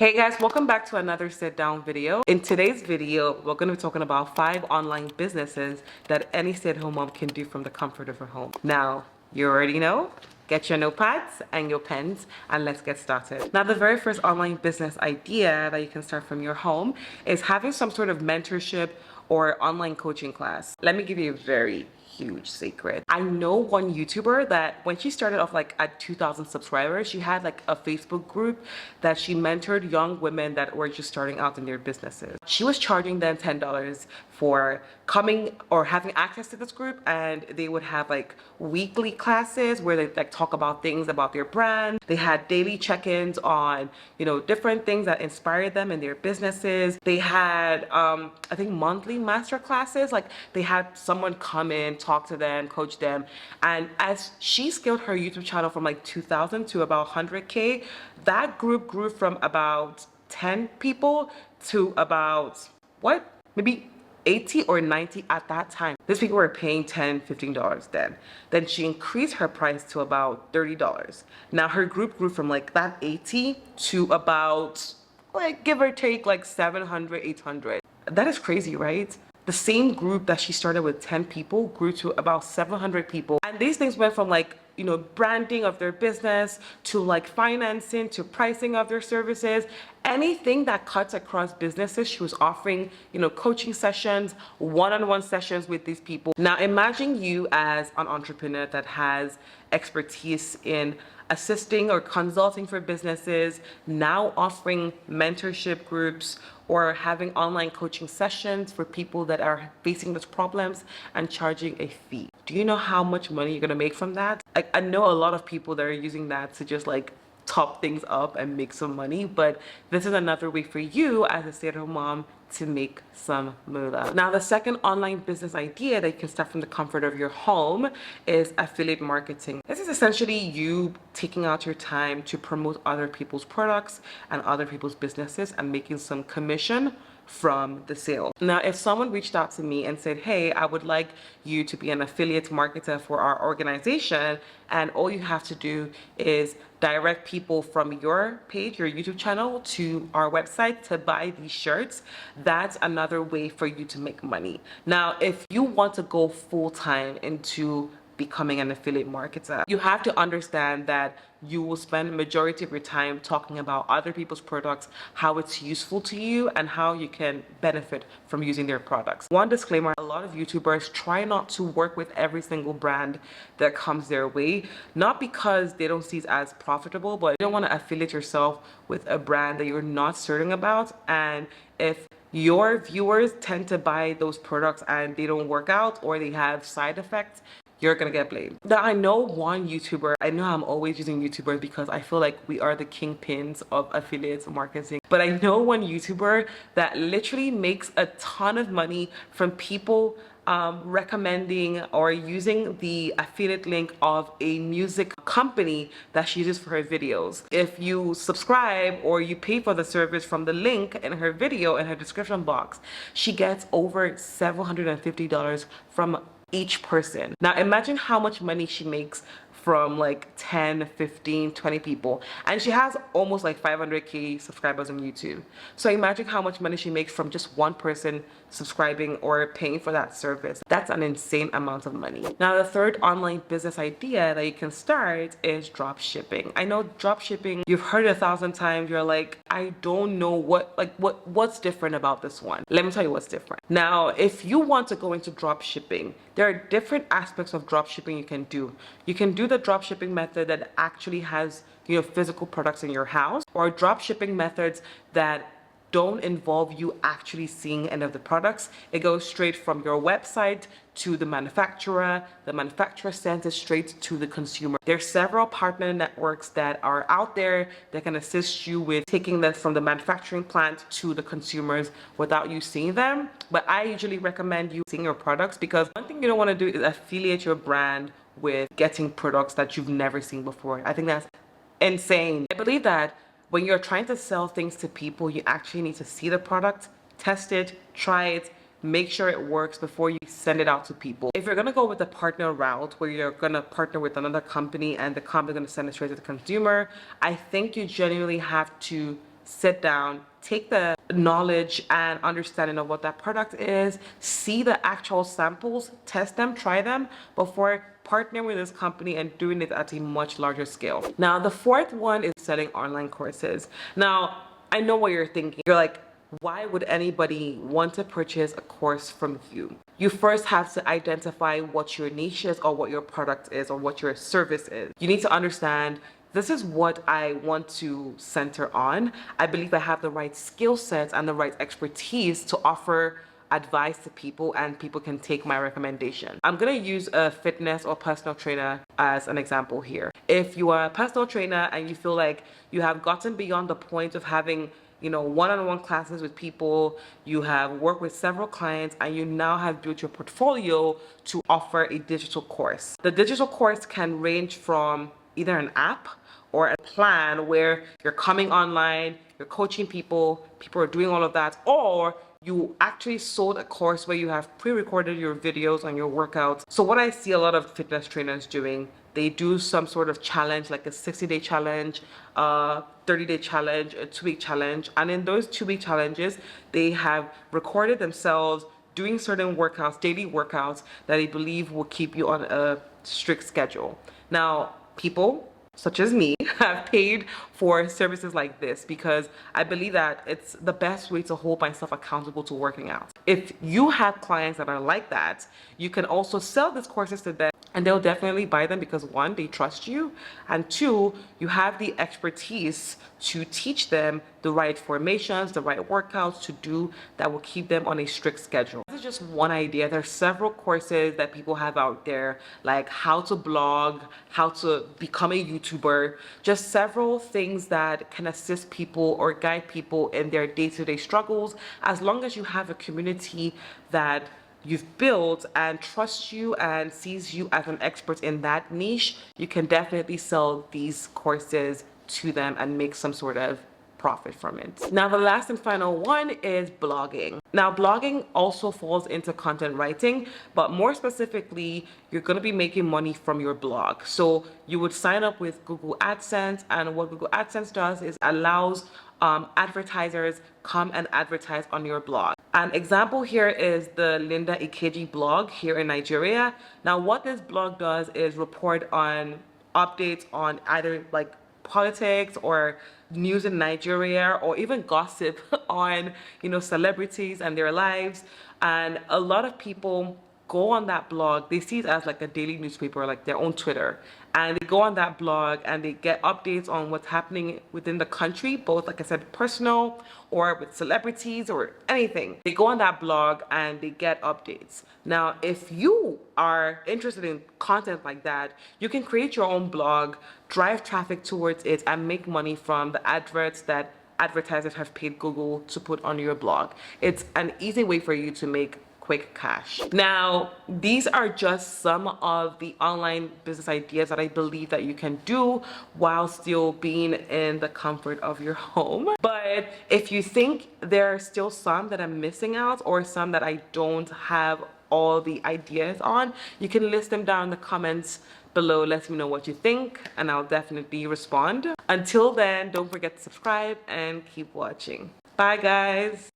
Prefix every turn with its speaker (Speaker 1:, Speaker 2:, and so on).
Speaker 1: Hey guys, welcome back to another sit down video. In today's video, we're going to be talking about 5 online businesses that any stay-at-home mom can do from the comfort of her home. Now, you already know, get your notepads and your pens and let's get started. Now, the very first online business idea that you can start from your home is having some sort of mentorship or online coaching class. Let me give you a very huge secret. I know one YouTuber that when she started off like at 2,000 subscribers, she had like a Facebook group that she mentored young women that were just starting out in their businesses. She was charging them $10 for coming or having access to this group, and they would have like weekly classes where they like talk about things about their brand. They had daily check-ins on, different things that inspired them in their businesses. They had I think monthly master classes. Like they had someone come in, talk to them, coach them. And as she scaled her YouTube channel from like 2,000 to about 100K, that group grew from about 10 people to about maybe 80 or 90 at that time. These people were paying $10, $15 then. Then she increased her price to about $30. Now her group grew from like that 80 to about give or take like 700, 800. That is crazy, right? The same group that she started with 10 people grew to about 700 people. And these things went from branding of their business to like financing to pricing of their services. Anything that cuts across businesses, she was offering, coaching sessions, one-on-one sessions with these people. Now imagine you as an entrepreneur that has expertise in assisting or consulting for businesses, now offering mentorship groups or having online coaching sessions for people that are facing those problems and charging a fee. Do you know how much money you're gonna make from that? I know a lot of people that are using that to just top things up and make some money, but this is another way for you as a stay-at-home mom to make some moolah. Now, the second online business idea that you can start from the comfort of your home is affiliate marketing. This is essentially you taking out your time to promote other people's products and other people's businesses and making some commission from the sale. Now, if someone reached out to me and said, hey, I would like you to be an affiliate marketer for our organization, and all you have to do is direct people from your page, your YouTube channel, to our website to buy these shirts, that's another way for you to make money. Now, if you want to go full-time into becoming an affiliate marketer, you have to understand that you will spend the majority of your time talking about other people's products, how it's useful to you, and how you can benefit from using their products. One disclaimer, a lot of YouTubers try not to work with every single brand that comes their way, not because they don't see it as profitable, but you don't want to affiliate yourself with a brand that you're not certain about. And if your viewers tend to buy those products and they don't work out or they have side effects, you're gonna get blamed. Now, I know one YouTuber, I know I'm always using YouTubers because I feel like we are the kingpins of affiliate marketing, but I know one YouTuber that literally makes a ton of money from people recommending or using the affiliate link of a music company that she uses for her videos. If you subscribe or you pay for the service from the link in her video in her description box, she gets over $750 from each person. Now imagine how much money she makes from 10, 15, 20 people, and she has almost 500K subscribers on YouTube. So imagine how much money she makes from just one person subscribing or paying for that service. That's an insane amount of money. Now, the third online business idea that you can start is drop shipping. I know drop shipping, you've heard it 1,000 times. You're like, I don't know what's different about this one. Let me tell you what's different. Now, if you want to go into drop shipping, there are different aspects of drop shipping you can do. You can do the drop shipping method that actually has physical products in your house, or drop shipping methods that don't involve you actually seeing any of the products. It goes straight from your website to the manufacturer sends it straight to the consumer. There's several partner networks that are out there that can assist you with taking this from the manufacturing plant to the consumers without you seeing them. But I usually recommend you seeing your products, because one thing you don't want to do is affiliate your brand with getting products that you've never seen before. I think that's insane. I believe that when you're trying to sell things to people, you actually need to see the product, test it, try it, make sure it works before you send it out to people. If you're gonna go with the partner route where you're gonna partner with another company and the company's gonna send it straight to the consumer, I think you genuinely have to sit down, take the knowledge and understanding of what that product is, see the actual samples, test them, try them before partnering with this company and doing it at a much larger scale. Now, the fourth one is selling online courses. Now, I know what you're thinking. You're like, why would anybody want to purchase a course from you? You first have to identify what your niche is or what your product is or what your service is. You need to understand, this is what I want to center on. I believe I have the right skill sets and the right expertise to offer advice to people, and people can take my recommendation. I'm gonna use a fitness or personal trainer as an example here. If you are a personal trainer and you feel like you have gotten beyond the point of having one-on-one classes with people, you have worked with several clients, and you now have built your portfolio to offer a digital course. The digital course can range from either an app or a plan where you're coming online, you're coaching people, people are doing all of that, or you actually sold a course where you have pre-recorded your videos and your workouts. So what I see a lot of fitness trainers doing, they do some sort of challenge, like a 60-day challenge, 30-day challenge, a 2-week challenge. And in those 2-week challenges, they have recorded themselves doing certain workouts, daily workouts that they believe will keep you on a strict schedule. Now, people such as me have paid for services like this because I believe that it's the best way to hold myself accountable to working out. If you have clients that are like that, you can also sell these courses to them and they'll definitely buy them because one, they trust you, and two, you have the expertise to teach them the right formations, the right workouts to do that will keep them on a strict schedule. This is just one idea. There's several courses that people have out there, like how to blog, how to become a YouTuber, just several things that can assist people or guide people in their day-to-day struggles. As long as you have a community that you've built and trusts you and sees you as an expert in that niche, you can definitely sell these courses to them and make some sort of profit from it. Now, the last and final one is blogging. Now, blogging also falls into content writing, but more specifically, you're going to be making money from your blog. So you would sign up with Google AdSense, and what Google AdSense does is allows advertisers come and advertise on your blog. An example here is the Linda Ikeji blog here in Nigeria. Now, what this blog does is report on updates on either like politics or news in Nigeria, or even gossip on celebrities and their lives. And a lot of people go on that blog, they see it as like a daily newspaper, like their own Twitter, and they go on that blog and they get updates on what's happening within the country, both, like I said, personal or with celebrities or anything. They go on that blog and they get updates. Now, if you are interested in content like that, you can create your own blog, drive traffic towards it, and make money from the adverts that advertisers have paid Google to put on your blog. It's an easy way for you to make quick cash. Now, these are just some of the online business ideas that I believe that you can do while still being in the comfort of your home. But if you think there are still some that I'm missing out or some that I don't have all the ideas on, you can list them down in the comments below. Let me know what you think and I'll definitely respond. Until then, don't forget to subscribe and keep watching. Bye guys.